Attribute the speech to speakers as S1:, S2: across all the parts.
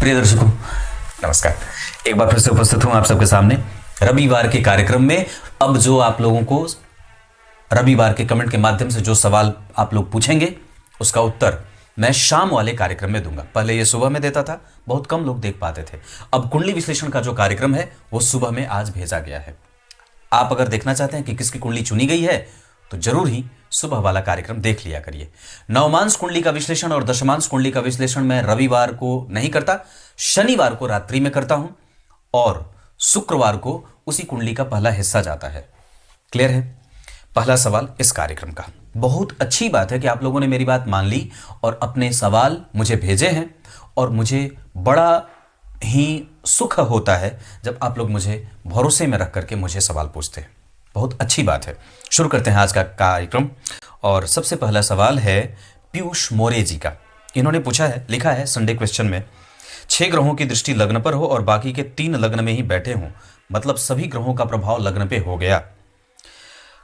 S1: प्रिय दर्शकों नमस्कार। एक बार फिर से उपस्थित हूं आप सबके सामने रविवार के कार्यक्रम में। अब जो आप लोगों को रविवार के कमेंट के माध्यम से जो सवाल आप लोग पूछेंगे उसका उत्तर मैं शाम वाले कार्यक्रम में दूंगा। पहले ये सुबह में देता था, बहुत कम लोग देख पाते थे। अब कुंडली विश्लेषण का जो कार्यक्रम है वो सुबह में आज भेजा गया है। आप अगर देखना चाहते हैं कि किसकी कुंडली चुनी गई है तो जरूर ही सुबह वाला कार्यक्रम देख लिया करिए। नवमांश कुंडली का विश्लेषण और दशमांश कुंडली का विश्लेषण मैं रविवार को नहीं करता, शनिवार को रात्रि में करता हूं और शुक्रवार को उसी कुंडली का पहला हिस्सा जाता है। क्लियर है? पहला सवाल इस कार्यक्रम का। बहुत अच्छी बात है कि आप लोगों ने मेरी बात मान ली और अपने सवाल मुझे भेजे हैं और मुझे बड़ा ही सुख होता है जब आप लोग मुझे भरोसे में रख करके मुझे सवाल पूछते हैं। बहुत अच्छी बात है। शुरू करते हैं आज का कार्यक्रम और सबसे पहला सवाल है पीयूष मोरे जी का। इन्होंने पूछा है, लिखा है संडे क्वेश्चन में, 6 ग्रहों की दृष्टि लग्न पर हो और बाकी के 3 लग्न में ही बैठे हों, मतलब सभी ग्रहों का प्रभाव लग्न पे हो गया।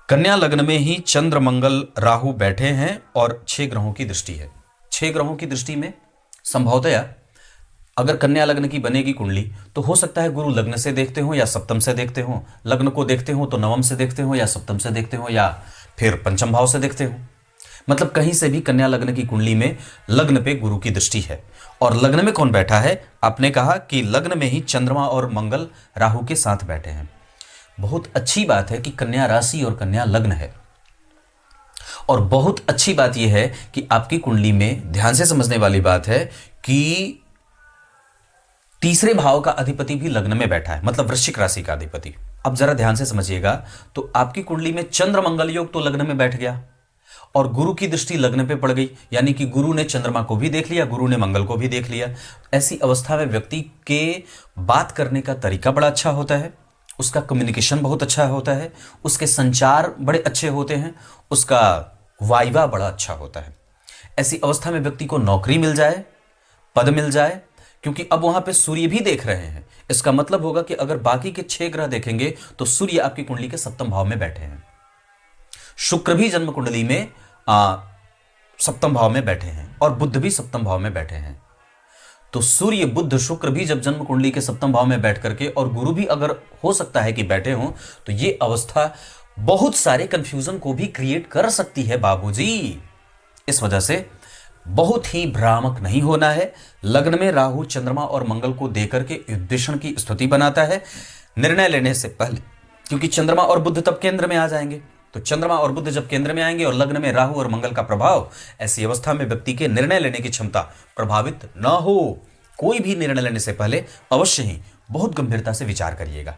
S1: कन्या लग्न में ही चंद्र मंगल राहु बैठे हैं और 6 ग्रहों की दृष्टि है। 6 ग्रहों की दृष्टि में संभवतया अगर कन्या लग्न की बनेगी कुंडली तो हो सकता है गुरु लग्न से देखते हो या सप्तम से देखते हो, लग्न को देखते हो तो नवम से देखते हो या सप्तम से देखते हो या फिर पंचम भाव से देखते हो। मतलब कहीं से भी कन्या लग्न की कुंडली में लग्न पे गुरु की दृष्टि है। और लग्न में कौन बैठा है? आपने कहा कि लग्न में ही चंद्रमा और मंगल राहु के साथ बैठे हैं। बहुत अच्छी बात है कि कन्या राशि और कन्या लग्न है। और बहुत अच्छी बात यह है कि आपकी कुंडली में ध्यान से समझने वाली बात है कि तीसरे भाव का अधिपति भी लग्न में बैठा है, मतलब वृश्चिक राशि का अधिपति। अब जरा ध्यान से समझिएगा तो आपकी कुंडली में चंद्र मंगल योग तो लग्न में बैठ गया और गुरु की दृष्टि लग्न पे पड़ गई, यानी कि गुरु ने चंद्रमा को भी देख लिया, गुरु ने मंगल को भी देख लिया। ऐसी अवस्था में व्यक्ति के बात करने का तरीका बड़ा अच्छा होता है, उसका कम्युनिकेशन बहुत अच्छा होता है, उसके संचार बड़े अच्छे होते हैं, उसका वाइवा बड़ा अच्छा होता है। ऐसी अवस्था में व्यक्ति को नौकरी मिल जाए, पद मिल जाए, क्योंकि अब वहां पे सूर्य भी देख रहे हैं। इसका मतलब होगा कि अगर बाकी के 6 ग्रह देखेंगे तो सूर्य आपकी कुंडली के सप्तम भाव में बैठे हैं। शुक्र भी जन्म कुंडली में सप्तम भाव में बैठे हैं और बुध भी सप्तम भाव में बैठे हैं। तो सूर्य बुध शुक्र भी जब जन्म कुंडली के सप्तम भाव में बैठ करके और गुरु भी अगर हो सकता है कि बैठे हों तो ये अवस्था बहुत सारे कंफ्यूजन को भी क्रिएट कर सकती है बाबूजी। इस वजह से बहुत ही भ्रामक नहीं होना है। लग्न में राहु चंद्रमा और मंगल को देकर के युद्धेषण की स्थिति बनाता है निर्णय लेने से पहले, क्योंकि चंद्रमा और बुध तब केंद्र में आ जाएंगे। तो चंद्रमा और बुध जब केंद्र में आएंगे और लग्न में राहु और मंगल का प्रभाव, ऐसी अवस्था में व्यक्ति के निर्णय लेने की क्षमता प्रभावित न हो। कोई भी निर्णय लेने से पहले अवश्य ही बहुत गंभीरता से विचार करिएगा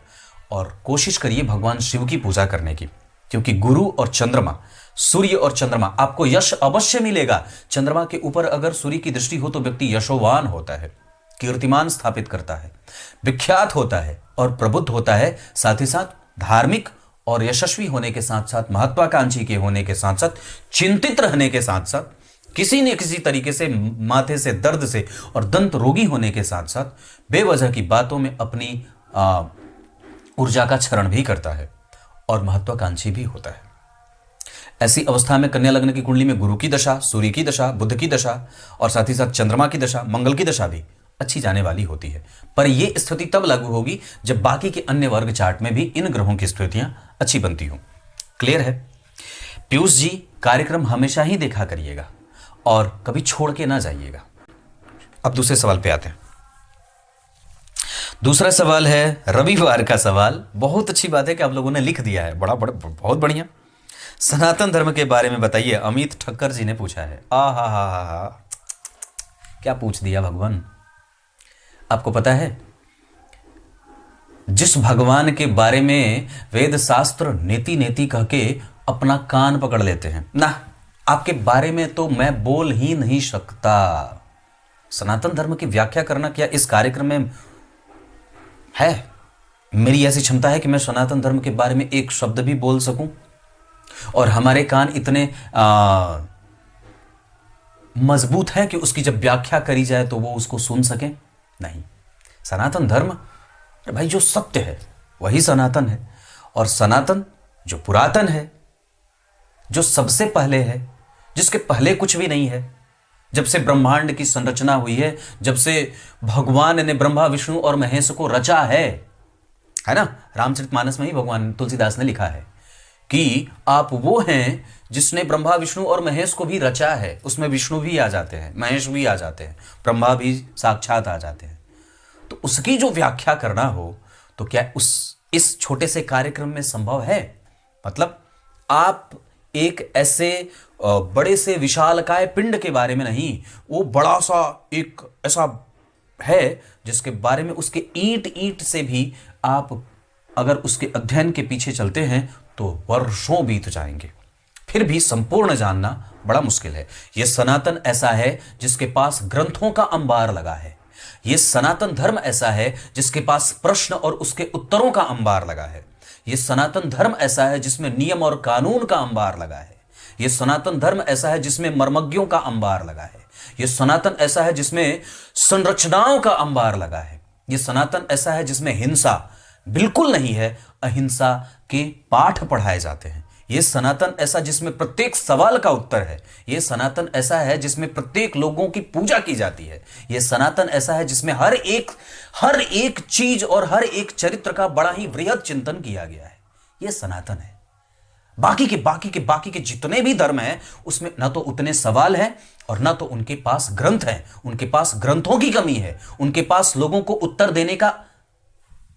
S1: और कोशिश करिए भगवान शिव की पूजा करने की, क्योंकि गुरु और चंद्रमा, सूर्य और चंद्रमा, आपको यश अवश्य मिलेगा। चंद्रमा के ऊपर अगर सूर्य की दृष्टि हो तो व्यक्ति यशोवान होता है, कीर्तिमान स्थापित करता है, विख्यात होता है और प्रबुद्ध होता है। साथ ही साथ धार्मिक और यशस्वी होने के साथ साथ, महत्वाकांक्षी के होने के साथ साथ, चिंतित रहने के साथ साथ, किसी न किसी तरीके से माथे से दर्द से और दंत रोगी होने के साथ साथ बेवजह की बातों में अपनी ऊर्जा का क्षरण भी करता है और महत्वाकांक्षी भी होता है। ऐसी अवस्था में कन्या लग्न की कुंडली में गुरु की दशा, सूर्य की दशा, बुध की दशा और साथ ही साथ चंद्रमा की दशा, मंगल की दशा भी अच्छी जाने वाली होती है। पर यह स्थिति तब लागू होगी जब बाकी के अन्य वर्ग चार्ट में भी इन ग्रहों की स्थितियां अच्छी बनती हों। क्लियर है? पीयूष जी, कार्यक्रम हमेशा ही देखा करिएगा और कभी छोड़ के ना जाइएगा। अब दूसरे सवाल पे आते हैं। दूसरा सवाल है रविवार का सवाल। बहुत अच्छी बात है कि आप लोगों ने लिख दिया है, बहुत बढ़िया। सनातन धर्म के बारे में बताइए, अमित ठक्कर जी ने पूछा है। हा, क्या पूछ दिया भगवान। आपको पता है जिस भगवान के बारे में वेद शास्त्र नेति नेति कह के अपना कान पकड़ लेते हैं ना, आपके बारे में तो मैं बोल ही नहीं सकता। सनातन धर्म की व्याख्या करना क्या इस कार्यक्रम में है? मेरी ऐसी क्षमता है कि मैं सनातन धर्म के बारे में एक शब्द भी बोल सकूं और हमारे कान इतने मजबूत है कि उसकी जब व्याख्या करी जाए तो वो उसको सुन सके? नहीं। सनातन धर्म भाई जो सत्य है वही सनातन है, और सनातन जो पुरातन है, जो सबसे पहले है, जिसके पहले कुछ भी नहीं है, जब से ब्रह्मांड की संरचना हुई है, जब से भगवान ने ब्रह्मा विष्णु और महेश को रचा है ना। रामचरितमानस में ही भगवान तुलसीदास ने लिखा है कि आप वो हैं जिसने ब्रह्मा विष्णु और महेश को भी रचा है। उसमें विष्णु भी आ जाते हैं, महेश भी आ जाते हैं, ब्रह्मा भी साक्षात आ जाते हैं। तो उसकी जो व्याख्या करना हो तो क्या इस छोटे से कार्यक्रम में संभव है? मतलब आप एक ऐसे बड़े से विशालकाय पिंड के बारे में नहीं, वो बड़ा सा एक ऐसा है जिसके बारे में उसके ईंट ईंट से भी आप अगर उसके अध्ययन के पीछे चलते हैं तो वर्षों बीत जाएंगे, फिर भी संपूर्ण जानना बड़ा मुश्किल है। यह सनातन ऐसा है जिसके पास ग्रंथों का अंबार लगा है। यह सनातन धर्म ऐसा है जिसके पास प्रश्न और उसके उत्तरों का अंबार लगा है। यह सनातन धर्म ऐसा है जिसमें नियम और कानून का अंबार लगा है। यह सनातन धर्म ऐसा है जिसमें मर्मज्ञों का अंबार लगा है। यह सनातन ऐसा है जिसमें संरचनाओं का अंबार लगा है। यह सनातन ऐसा है जिसमें हिंसा बिल्कुल नहीं है, अहिंसा के पाठ पढ़ाए जाते हैं। यह सनातन ऐसा जिसमें प्रत्येक सवाल का उत्तर है। यह सनातन ऐसा है जिसमें प्रत्येक लोगों की पूजा की जाती है। यह सनातन ऐसा है जिसमें हर एक चीज और हर एक चरित्र का बड़ा ही वृहद चिंतन किया गया है। यह सनातन है। बाकी के जितने भी धर्म हैं उसमें ना तो उतने सवाल हैं और ना तो उनके पास ग्रंथ हैं। उनके पास ग्रंथों की कमी है। उनके पास लोगों को उत्तर देने का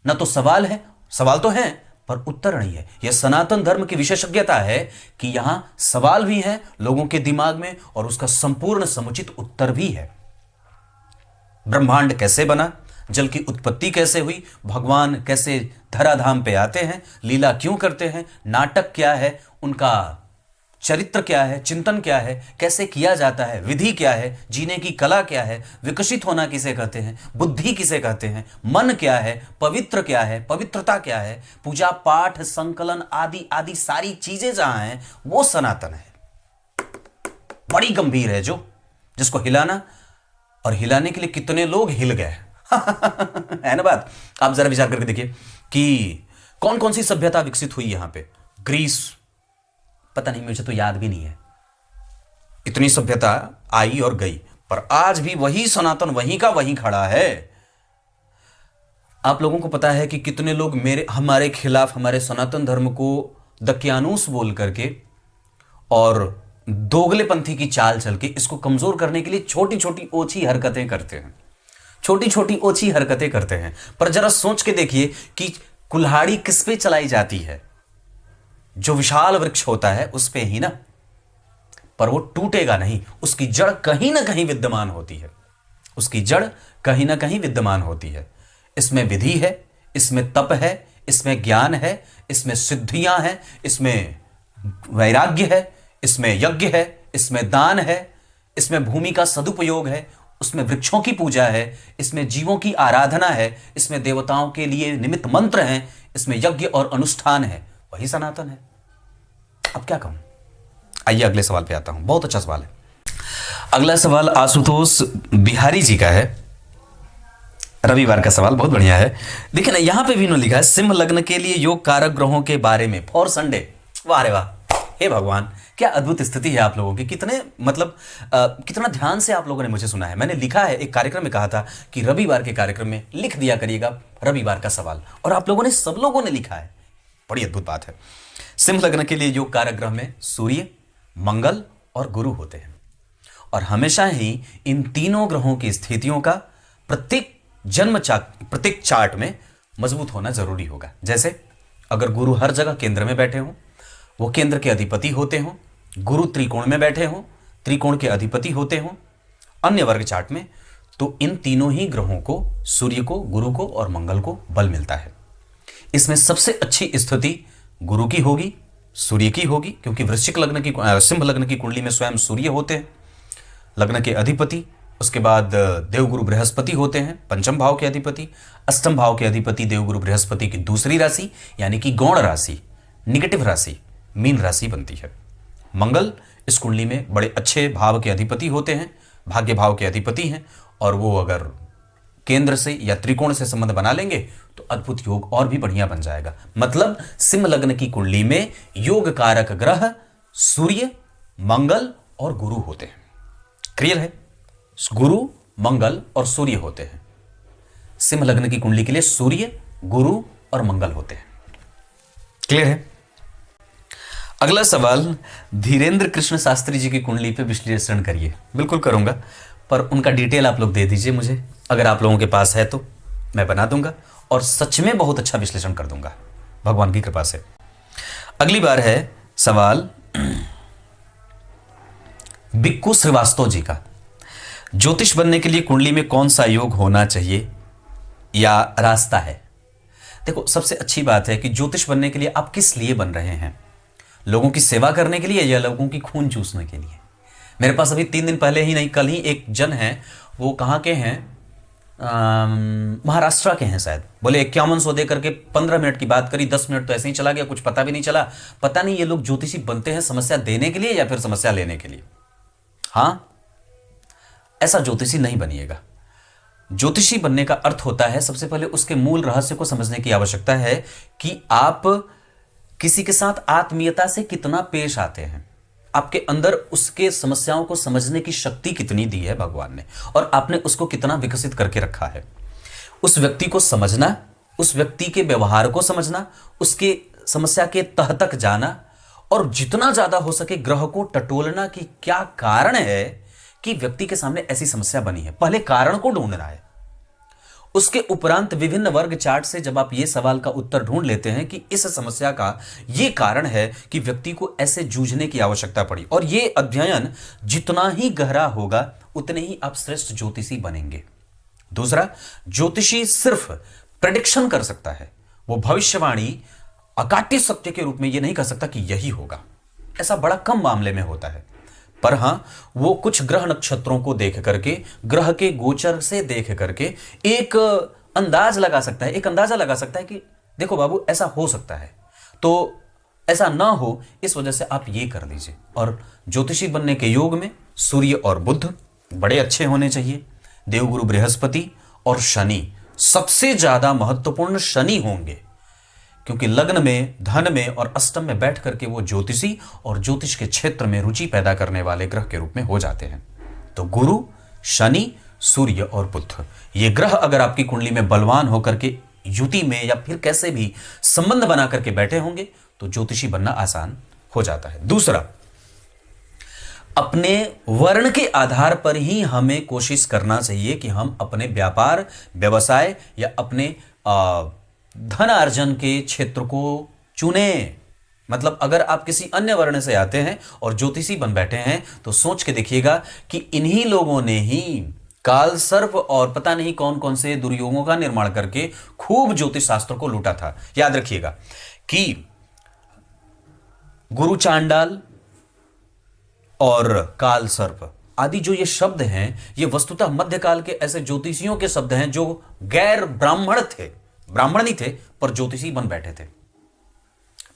S1: ना तो सवाल है, सवाल तो हैं पर उत्तर नहीं है। यह सनातन धर्म की विशेषज्ञता है कि यहां सवाल भी है लोगों के दिमाग में और उसका संपूर्ण समुचित उत्तर भी है। ब्रह्मांड कैसे बना, जल की उत्पत्ति कैसे हुई, भगवान कैसे धराधाम पे आते हैं, लीला क्यों करते हैं, नाटक क्या है, उनका चरित्र क्या है, चिंतन क्या है, कैसे किया जाता है, विधि क्या है, जीने की कला क्या है, विकसित होना किसे कहते हैं, बुद्धि किसे कहते हैं, मन क्या है, पवित्र क्या है, पवित्रता क्या है, पूजा पाठ संकलन आदि आदि सारी चीजें जहां हैं वो सनातन है। बड़ी गंभीर है जिसको हिलाना, और हिलाने के लिए कितने लोग हिल गए है ना बात। आप जरा विचार करके देखिए कि कौन कौन सी सभ्यता विकसित हुई यहां पे। ग्रीस, पता नहीं, मुझे तो याद भी नहीं है। इतनी सभ्यता आई और गई, पर आज भी वही सनातन वहीं का वहीं खड़ा है। आप लोगों को पता है कि कितने लोग हमारे खिलाफ हमारे सनातन धर्म को दकियानूस बोल करके और दोगलेपंथी की चाल चल के इसको कमजोर करने के लिए छोटी छोटी ओछी हरकतें करते हैं, छोटी छोटी ओछी हरकतें करते हैं। पर जरा सोच के देखिए कि कुल्हाड़ी किस पे चलाई जाती है? जो विशाल वृक्ष होता है उस पे ही ना, पर वो टूटेगा नहीं। उसकी जड़ कहीं ना कहीं विद्यमान होती है। उसकी जड़ कहीं ना कहीं विद्यमान होती है। इसमें विधि है, इसमें तप है, इसमें ज्ञान है, इसमें सिद्धियां हैं, इसमें वैराग्य है, इसमें यज्ञ है, इसमें दान है, इसमें भूमि का सदुपयोग है, उसमें वृक्षों की पूजा है, इसमें जीवों की आराधना है, इसमें देवताओं के लिए निमित्त मंत्र हैं, इसमें यज्ञ और अनुष्ठान है। वही सनातन है। अब क्या कहूं? आइए अगले सवाल पे आता हूं। बहुत अच्छा सवाल है। अगला सवाल आशुतोष बिहारी जी का है। रविवार का सवाल बहुत बढ़िया है। देखिए ना, यहां पे भी इन्होंने लिखा है सिंह लग्न के लिए योग कारक ग्रहों के बारे में फॉर संडे। वाह रे वाह, हे भगवान, क्या अद्भुत स्थिति है आप लोगों की। कितने मतलब कितना ध्यान से आप लोगों ने मुझे सुना है। मैंने लिखा है, एक कार्यक्रम में कहा था कि रविवार के कार्यक्रम में लिख दिया करिएगा रविवार का सवाल, और आप लोगों ने, सब लोगों ने लिखा है। बड़ी अद्भुत बात है। सिंह लग्न के लिए योग कारक ग्रह में सूर्य, मंगल और गुरु होते हैं, और हमेशा ही इन तीनों ग्रहों की स्थितियों का प्रत्येक चार्ट में मजबूत होना जरूरी होगा। जैसे अगर गुरु हर जगह केंद्र में बैठे हों, वो केंद्र के अधिपति होते हों, गुरु त्रिकोण में बैठे हों, त्रिकोण के अधिपति होते हों अन्य वर्ग चार्ट में, तो इन तीनों ही ग्रहों को, सूर्य को, गुरु को और मंगल को बल मिलता है। इसमें सबसे अच्छी स्थिति गुरु की होगी, सूर्य की होगी, क्योंकि वृश्चिक लग्न की, सिंह लग्न की कुंडली में स्वयं सूर्य होते हैं लग्न के अधिपति। उसके बाद देवगुरु बृहस्पति होते हैं पंचम भाव के अधिपति। अष्टम भाव के अधिपति देवगुरु बृहस्पति की दूसरी राशि यानी कि गौण राशि, निगेटिव राशि, मीन राशि बनती है। मंगल इस कुंडली में बड़े अच्छे भाव के अधिपति होते हैं, भाग्य भाव के अधिपति हैं, और वो अगर केंद्र से या त्रिकोण से संबंध बना लेंगे तो अद्भुत योग और भी बढ़िया बन जाएगा। मतलब सिंह लग्न की कुंडली में योग कारक ग्रह सूर्य, मंगल और गुरु होते हैं। क्लियर है? गुरु, मंगल और सूर्य होते हैं। सिंह लग्न की कुंडली के लिए सूर्य, गुरु और मंगल होते हैं। क्लियर है? अगला सवाल, धीरेन्द्र कृष्ण शास्त्री जी की कुंडली पे विश्लेषण करिए। बिल्कुल करूंगा, पर उनका डिटेल आप लोग दे दीजिए मुझे, अगर आप लोगों के पास है तो मैं बना दूंगा और सच में बहुत अच्छा विश्लेषण कर दूंगा भगवान की कृपा से। अगली बार है सवाल बिक्कू श्रीवास्तव जी का, ज्योतिष बनने के लिए कुंडली में कौन सा योग होना चाहिए या रास्ता है? देखो, सबसे अच्छी बात है कि ज्योतिष बनने के लिए आप किस लिए बन रहे हैं? लोगों की सेवा करने के लिए या लोगों की खून चूसने के लिए? मेरे पास अभी 3 दिन पहले ही नहीं, कल ही एक जन है, वो कहाँ के हैं, महाराष्ट्र के हैं शायद, बोले 5100 दे करके 15 मिनट की बात करी, 10 मिनट तो ऐसे ही चला गया, कुछ पता भी नहीं चला। पता नहीं ये लोग ज्योतिषी बनते हैं समस्या देने के लिए या फिर समस्या लेने के लिए। हाँ, ऐसा ज्योतिषी नहीं बनिएगा। ज्योतिषी बनने का अर्थ होता है, सबसे पहले उसके मूल रहस्य को समझने की आवश्यकता है कि आप किसी के साथ आत्मीयता से कितना पेश आते हैं, आपके अंदर उसके समस्याओं को समझने की शक्ति कितनी दी है भगवान ने, और आपने उसको कितना विकसित करके रखा है। उस व्यक्ति को समझना, उस व्यक्ति के व्यवहार को समझना, उसके समस्या के तह तक जाना, और जितना ज्यादा हो सके ग्रह को टटोलना कि क्या कारण है कि व्यक्ति के सामने ऐसी समस्या बनी है। पहले कारण को ढूंढना है, उसके उपरांत विभिन्न वर्ग चार्ट से जब आप ये सवाल का उत्तर ढूंढ लेते हैं कि इस समस्या का ये कारण है कि व्यक्ति को ऐसे जूझने की आवश्यकता पड़ी, और ये अध्ययन जितना ही गहरा होगा उतने ही आप श्रेष्ठ ज्योतिषी बनेंगे। दूसरा, ज्योतिषी सिर्फ प्रेडिक्शन कर सकता है, वो भविष्यवाणी अकाट्य सत्य के रूप में ये नहीं कर सकता कि यही होगा, ऐसा बड़ा कम मामले में होता है। पर हां, वो कुछ ग्रह नक्षत्रों को देख करके, ग्रह के गोचर से देख करके एक अंदाज लगा सकता है, एक अंदाजा लगा सकता है कि देखो बाबू ऐसा हो सकता है, तो ऐसा ना हो इस वजह से आप ये कर लीजिए। और ज्योतिषी बनने के योग में सूर्य और बुध बड़े अच्छे होने चाहिए, देवगुरु बृहस्पति और शनि सबसे ज्यादा महत्वपूर्ण शनि होंगे, क्योंकि लग्न में, धन में और अष्टम में बैठ करके वो ज्योतिषी और ज्योतिष के क्षेत्र में रुचि पैदा करने वाले ग्रह के रूप में हो जाते हैं। तो गुरु, शनि, सूर्य और बुध, ये ग्रह अगर आपकी कुंडली में बलवान होकर के युति में या फिर कैसे भी संबंध बना करके बैठे होंगे तो ज्योतिषी बनना आसान हो जाता है। दूसरा, अपने वर्ण के आधार पर ही हमें कोशिश करना चाहिए कि हम अपने व्यापार, व्यवसाय या अपने धन अर्जन के क्षेत्र को चुने। मतलब अगर आप किसी अन्य वर्ण से आते हैं और ज्योतिषी बन बैठे हैं तो सोच के देखिएगा कि इन्हीं लोगों ने ही काल सर्प और पता नहीं कौन कौन से दुर्योगों का निर्माण करके खूब ज्योतिष शास्त्र को लूटा था। याद रखिएगा कि गुरु चांडाल और काल सर्प आदि जो ये शब्द हैं, ये वस्तुतः मध्यकाल के ऐसे ज्योतिषियों के शब्द हैं जो गैर ब्राह्मण थे, ब्राह्मण नहीं थे पर ज्योतिषी बन बैठे थे,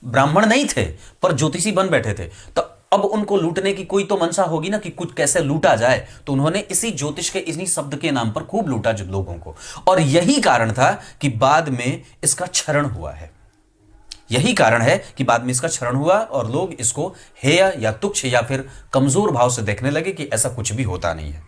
S1: ब्राह्मण नहीं थे पर ज्योतिषी बन बैठे थे। तो अब उनको लूटने की कोई तो मंशा होगी ना कि कुछ कैसे लूटा जाए, तो उन्होंने इसी ज्योतिष के इन्हीं शब्द के नाम पर खूब लूटा लोगों को, और यही कारण था कि बाद में इसका क्षरण हुआ है। यही कारण है कि बाद में इसका क्षरण हुआ और लोग इसको हेय या तुच्छ या फिर कमजोर भाव से देखने लगे कि ऐसा कुछ भी होता नहीं है।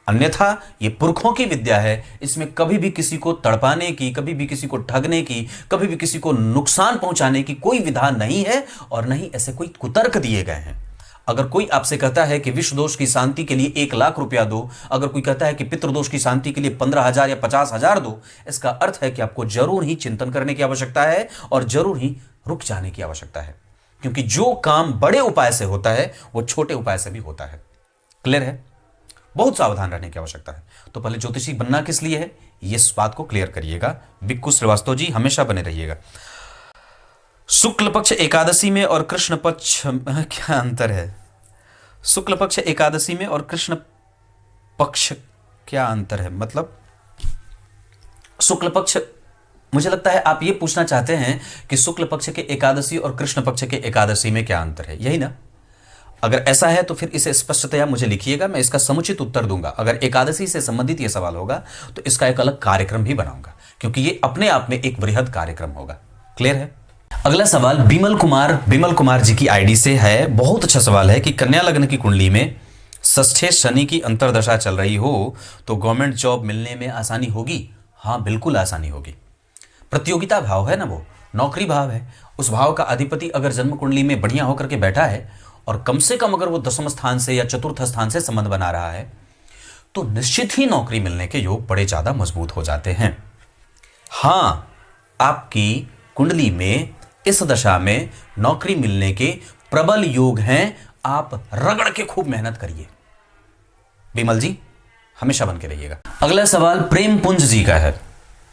S1: अन्यथा ये पुरखों की विद्या है, इसमें कभी भी किसी को तड़पाने की, कभी भी किसी को ठगने की, कभी भी किसी को नुकसान पहुंचाने की कोई विधान नहीं है, और नहीं ऐसे कोई कुतर्क दिए गए हैं। अगर कोई आपसे कहता है कि विश्व दोष की शांति के लिए 1 लाख रुपया दो, अगर कोई कहता है कि पितृदोष की शांति के लिए 15,000 या 50,000 दो, इसका अर्थ है कि आपको जरूर ही चिंतन करने की आवश्यकता है और जरूर ही रुक जाने की आवश्यकता है, क्योंकि जो काम बड़े उपाय से होता है वो छोटे उपाय से भी होता है। क्लियर है? बहुत सावधान रहने की आवश्यकता है। तो पहले ज्योतिषी बनना किस लिए है, इस बात को क्लियर करिएगा। बिक्कू श्रीवास्तव जी हमेशा बने रहिएगा। शुक्ल पक्ष एकादशी में और कृष्ण पक्ष में क्या अंतर है? शुक्ल पक्ष एकादशी में और कृष्ण पक्ष क्या अंतर है? मतलब शुक्ल पक्ष, मुझे लगता है आप ये पूछना चाहते हैं कि शुक्ल पक्ष के एकादशी और कृष्ण पक्ष के एकादशी में क्या अंतर है, यही ना? अगर ऐसा है तो फिर इसे स्पष्टतया मुझे लिखिएगा, मैं इसका समुचित उत्तर दूंगा। अगर एकादशी से संबंधित यह सवाल होगा तो इसका एक अलग कार्यक्रम भी बनाऊंगा, क्योंकि ये अपने आप में एक वृहद कार्यक्रम होगा। क्लियर है? अगला सवाल बिमल कुमार जी की आईडी से है, बहुत अच्छा सवाल है कि कन्या लग्न की कुंडली में षष्ठे शनि की अंतर्दशा चल रही हो तो गवर्नमेंट जॉब मिलने में आसानी होगी? हाँ, बिल्कुल आसानी होगी। प्रतियोगिता भाव है ना, वो नौकरी भाव है। उस भाव का अधिपति अगर जन्म कुंडली में बढ़िया होकर के बैठा है और कम से कम अगर वो दसम स्थान से या चतुर्थ स्थान से संबंध बना रहा है तो निश्चित ही नौकरी मिलने के योग बड़े ज्यादा मजबूत हो जाते हैं। हाँ, आपकी कुंडली में इस दशा में नौकरी मिलने के प्रबल योग हैं। आप रगड़ के खूब मेहनत करिए। विमल जी हमेशा बन के रहिएगा। अगला सवाल प्रेम पुंज जी का है।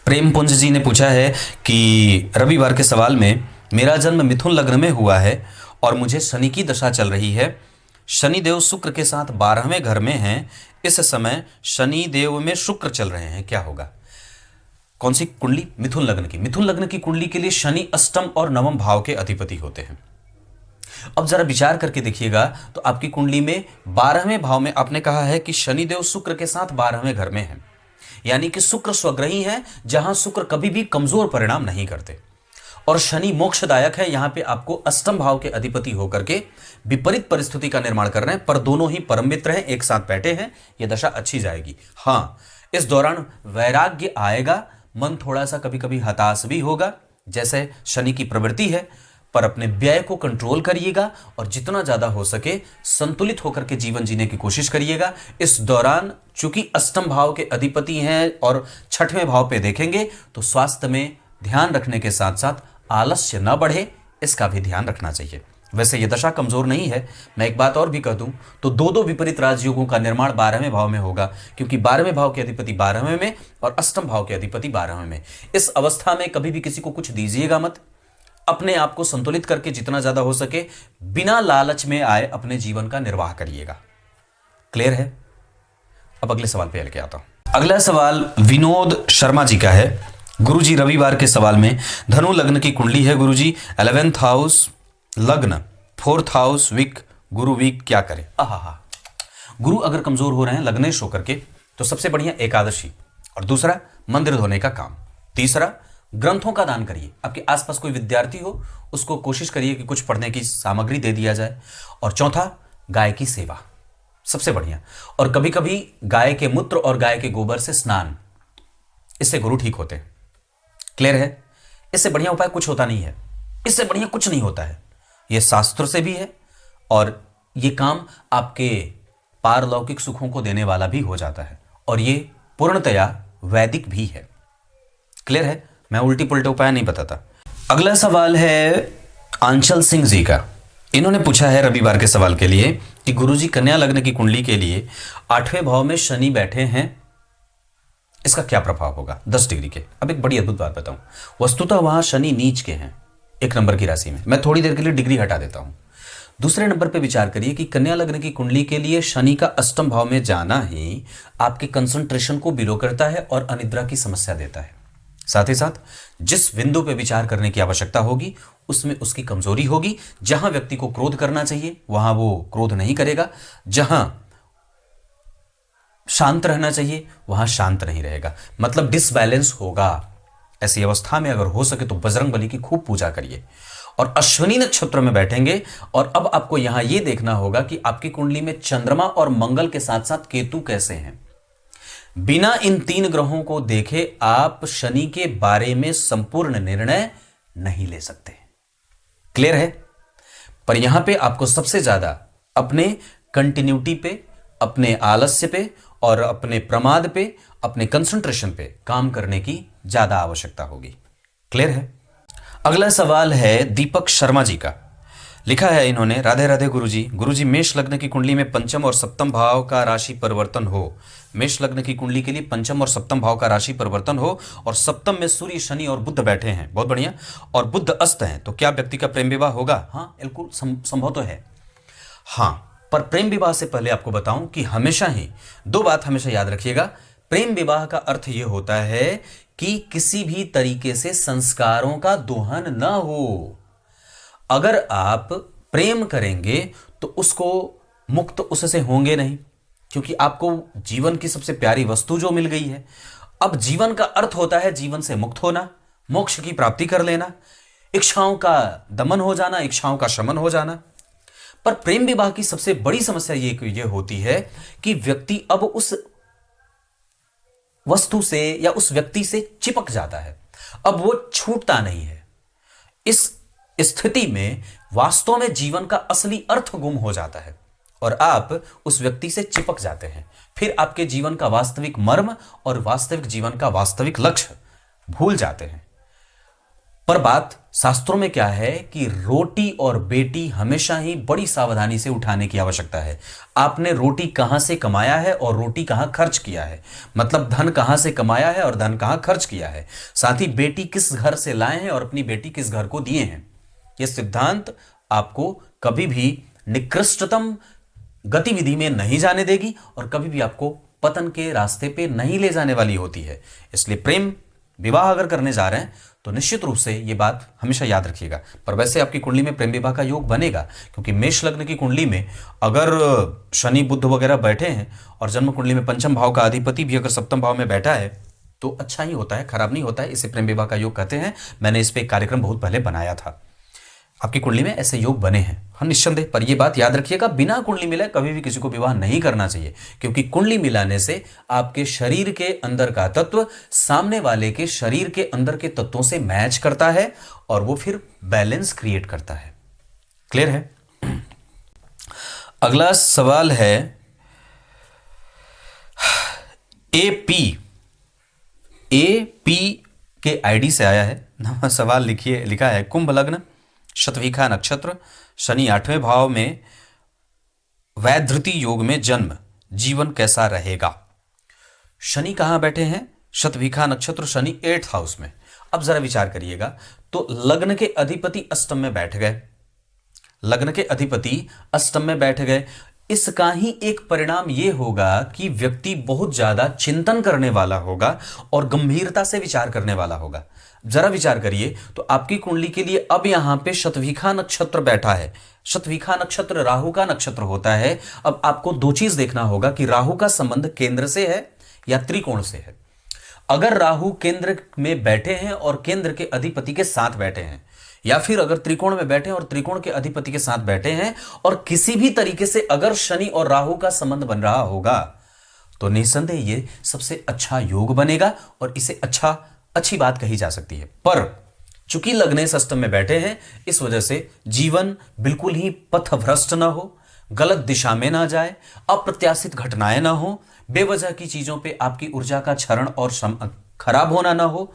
S1: प्रेम पुंज जी ने पूछा है कि रविवार के सवाल में मेरा जन्म मिथुन लग्न में हुआ है और मुझे शनि की दशा चल रही है। शनिदेव शुक्र के साथ 12वें घर में हैं। इस समय शनिदेव में शुक्र चल रहे हैं, क्या होगा? कौन सी कुंडली? मिथुन लग्न की। मिथुन लग्न की कुंडली के लिए शनि अष्टम और नवम भाव के अधिपति होते हैं। अब जरा विचार करके देखिएगा तो आपकी कुंडली में 12वें भाव में आपने कहा है कि शनिदेव शुक्र के साथ 12वें घर में है, यानी कि शुक्र स्वग्रही है, जहां शुक्र कभी भी कमजोर परिणाम नहीं करते। और शनि मोक्षदायक है, यहां पे आपको अष्टम भाव के अधिपति होकर के विपरीत परिस्थिति का निर्माण कर रहे हैं, पर दोनों ही परम मित्र हैं, एक साथ बैठे हैं। यह दशा अच्छी जाएगी। हाँ, इस दौरान वैराग्य आएगा, मन थोड़ा सा कभी कभी हताश भी होगा, जैसे शनि की प्रवृत्ति है, पर अपने व्यय को कंट्रोल करिएगा और जितना ज्यादा हो सके संतुलित होकर के जीवन जीने की कोशिश करिएगा। इस दौरान चूंकि अष्टम भाव के अधिपति हैं और छठवें भाव पे देखेंगे तो स्वास्थ्य में ध्यान रखने के साथ साथ आलस्य न बढ़े, इसका भी ध्यान रखना चाहिए। वैसे यह दशा कमजोर नहीं है। मैं एक बात और भी कह दूं तो दो विपरीत राजयोगों का निर्माण 12वें भाव में होगा, क्योंकि 12वें भाव के अधिपति 12वें में और अष्टम भाव के अधिपति 12वें में। इस अवस्था में कभी भी किसी को कुछ दीजिएगा मत। अपने आप को संतुलित करके जितना ज्यादा हो सके बिना लालच में आए अपने जीवन का निर्वाह करिएगा। क्लियर है? अब अगले सवाल पे लेके आता हूं। अगला सवाल विनोद शर्मा जी का है। गुरुजी रविवार के सवाल में धनु लग्न की कुंडली है। गुरुजी 11th हाउस लग्न, 4th हाउस वीक, गुरु वीक, क्या करें? गुरु अगर कमजोर हो रहे हैं लग्नेश होकर के तो सबसे बढ़िया एकादशी, और दूसरा मंदिर धोने का काम, तीसरा ग्रंथों का दान करिए। आपके आसपास कोई विद्यार्थी हो उसको कोशिश करिए कि कुछ पढ़ने की सामग्री दे दिया जाए, और चौथा गाय की सेवा, सबसे बढ़िया। और कभी कभी गाय के मूत्र और गाय के गोबर से स्नान, इससे गुरु ठीक होते हैं। क्लियर है? इससे बढ़िया उपाय कुछ होता नहीं है, इससे बढ़िया कुछ नहीं होता है। यह शास्त्र से भी है और यह काम आपके पारलौकिक सुखों को देने वाला भी हो जाता है, और यह पूर्णतया वैदिक भी है। क्लियर है? मैं उल्टी पुल्टे उपाय नहीं बताता। अगला सवाल है आंचल सिंह जी का। इन्होंने पूछा है रविवार के सवाल के लिए कि गुरुजी कन्या लग्न की कुंडली के लिए 8वें भाव में शनि बैठे हैं, इसका क्या प्रभाव होगा 10 डिग्री के। अब एक बड़ी अद्भुत बात बताऊं, वस्तुतः वहां शनि नीच के हैं 1 नंबर की राशि में। मैं थोड़ी देर के लिए डिग्री हटा देता हूं। दूसरे नंबर पे विचार करिए कि कन्या लग्न की कुंडली के लिए शनि का अष्टम भाव में जाना ही आपके कंसंट्रेशन को बिलो करता है और अनिद्रा की समस्या देता है। साथ ही साथ जिस बिंदु पे विचार करने की आवश्यकता होगी उसमें उसकी कमजोरी होगी। जहां व्यक्ति को क्रोध करना चाहिए वहां वो क्रोध नहीं करेगा, जहां शांत रहना चाहिए वहां शांत नहीं रहेगा, मतलब डिसबैलेंस होगा। ऐसी अवस्था में अगर हो सके तो बजरंग बली की खूब पूजा करिए। और अश्विनी नक्षत्र में बैठेंगे, और अब आपको यहां यह देखना होगा कि आपकी कुंडली में चंद्रमा और मंगल के साथ साथ केतु कैसे हैं। बिना इन 3 ग्रहों को देखे आप शनि के बारे में संपूर्ण निर्णय नहीं ले सकते। क्लियर है? पर यहां पे आपको सबसे ज्यादा अपने कंटिन्यूटी पे, अपने आलस्य पे और अपने प्रमाद पे, अपने कंसंट्रेशन पे काम करने की ज्यादा आवश्यकता होगी। क्लियर है? अगला सवाल है दीपक शर्मा जी का। लिखा है इन्होंने, राधे राधे गुरुजी। गुरुजी मेष लग्न की कुंडली में पंचम और सप्तम भाव का राशि परिवर्तन हो। मेष लग्न की कुंडली के लिए पंचम और सप्तम भाव का राशि परिवर्तन हो और सप्तम में सूर्य, शनि और बुध बैठे हैं, बहुत बढ़िया, और बुध अस्त हैं, तो क्या व्यक्ति का प्रेम विवाह होगा? हाँ, बिल्कुल संभव तो है। हाँ, पर प्रेम विवाह से पहले आपको बताऊं कि हमेशा ही 2 बात हमेशा याद रखिएगा। प्रेम विवाह का अर्थ यह होता है कि किसी भी तरीके से संस्कारों का दोहन न हो। अगर आप प्रेम करेंगे तो उसको मुक्त उससे होंगे नहीं, क्योंकि आपको जीवन की सबसे प्यारी वस्तु जो मिल गई है। अब जीवन का अर्थ होता है जीवन से मुक्त होना, मोक्ष की प्राप्ति कर लेना, इच्छाओं का दमन हो जाना, इच्छाओं का शमन हो जाना। पर प्रेम विवाह की सबसे बड़ी समस्या ये होती है कि व्यक्ति अब उस वस्तु से या उस व्यक्ति से चिपक जाता है, अब वो छूटता नहीं है। इस स्थिति में वास्तव में जीवन का असली अर्थ गुम हो जाता है और आप उस व्यक्ति से चिपक जाते हैं। फिर आपके जीवन का वास्तविक मर्म और वास्तविक जीवन का वास्तविक लक्ष्य भूल जाते हैं। पर बात शास्त्रों में क्या है कि रोटी और बेटी हमेशा ही बड़ी सावधानी से उठाने की आवश्यकता है। आपने रोटी कहां से कमाया है और रोटी कहां खर्च किया है, मतलब धन कहां से कमाया है और धन कहां खर्च किया है। साथ ही बेटी किस घर से लाए हैं और अपनी बेटी किस घर को दिए हैं। यह सिद्धांत आपको कभी भी निकृष्टतम गतिविधि में नहीं जाने देगी और कभी भी आपको पतन के रास्ते पे नहीं ले जाने वाली होती है। इसलिए प्रेम विवाह अगर करने जा रहे हैं तो निश्चित रूप से यह बात हमेशा याद रखिएगा। पर वैसे आपकी कुंडली में प्रेम विवाह का योग बनेगा, क्योंकि मेष लग्न की कुंडली में अगर शनि बुध वगैरह बैठे हैं और जन्म कुंडली में पंचम भाव का अधिपति भी अगर सप्तम भाव में बैठा है तो अच्छा ही होता है, खराब नहीं होता है। इसे प्रेम विवाह का योग कहते हैं। मैंने इस पर एक कार्यक्रम बहुत पहले बनाया था। आपकी कुंडली में ऐसे योग बने हैं, हाँ निस्संदेह। पर यह बात याद रखिएगा, बिना कुंडली मिलाए कभी भी किसी को विवाह नहीं करना चाहिए, क्योंकि कुंडली मिलाने से आपके शरीर के अंदर का तत्व सामने वाले के शरीर के अंदर के तत्वों से मैच करता है और वो फिर बैलेंस क्रिएट करता है। क्लियर है? अगला सवाल है एपी के आईडी से आया है। सवाल लिखा है, कुंभ लग्न, शतभिखा नक्षत्र, शनि 8वें भाव में वैधृति योग में जन्म, जीवन कैसा रहेगा? शनि कहां बैठे हैं? शतभिखा नक्षत्र, शनि 8th हाउस में। अब जरा विचार करिएगा, तो लग्न के अधिपति अष्टम में बैठ गए, लग्न के अधिपति अष्टम में बैठ गए। इसका ही एक परिणाम यह होगा कि व्यक्ति बहुत ज्यादा चिंतन करने वाला होगा और गंभीरता से विचार करने वाला होगा। जरा विचार करिए, तो आपकी कुंडली के लिए अब यहां पे शतभिखा नक्षत्र बैठा है। शतभिखा नक्षत्र राहु का नक्षत्र होता है। अब आपको दो चीज देखना होगा कि राहु का संबंध केंद्र से है या त्रिकोण से है। अगर राहु केंद्र में बैठे हैं और केंद्र के अधिपति के साथ बैठे हैं, या फिर अगर त्रिकोण में बैठे हैं और त्रिकोण के अधिपति के साथ बैठे हैं, और किसी भी तरीके से अगर शनि और राहु का संबंध बन रहा होगा, तो निसंदेह ये सबसे अच्छा योग बनेगा और इसे अच्छी बात कही जा सकती है। पर चूंकि लग्नेश अष्टम में बैठे हैं, इस वजह से जीवन बिल्कुल ही पथभ्रष्ट ना हो, गलत दिशा में ना जाए, अप्रत्याशित घटनाएं ना हो, बेवजह की चीजों पे आपकी ऊर्जा का क्षरण और खराब होना ना हो।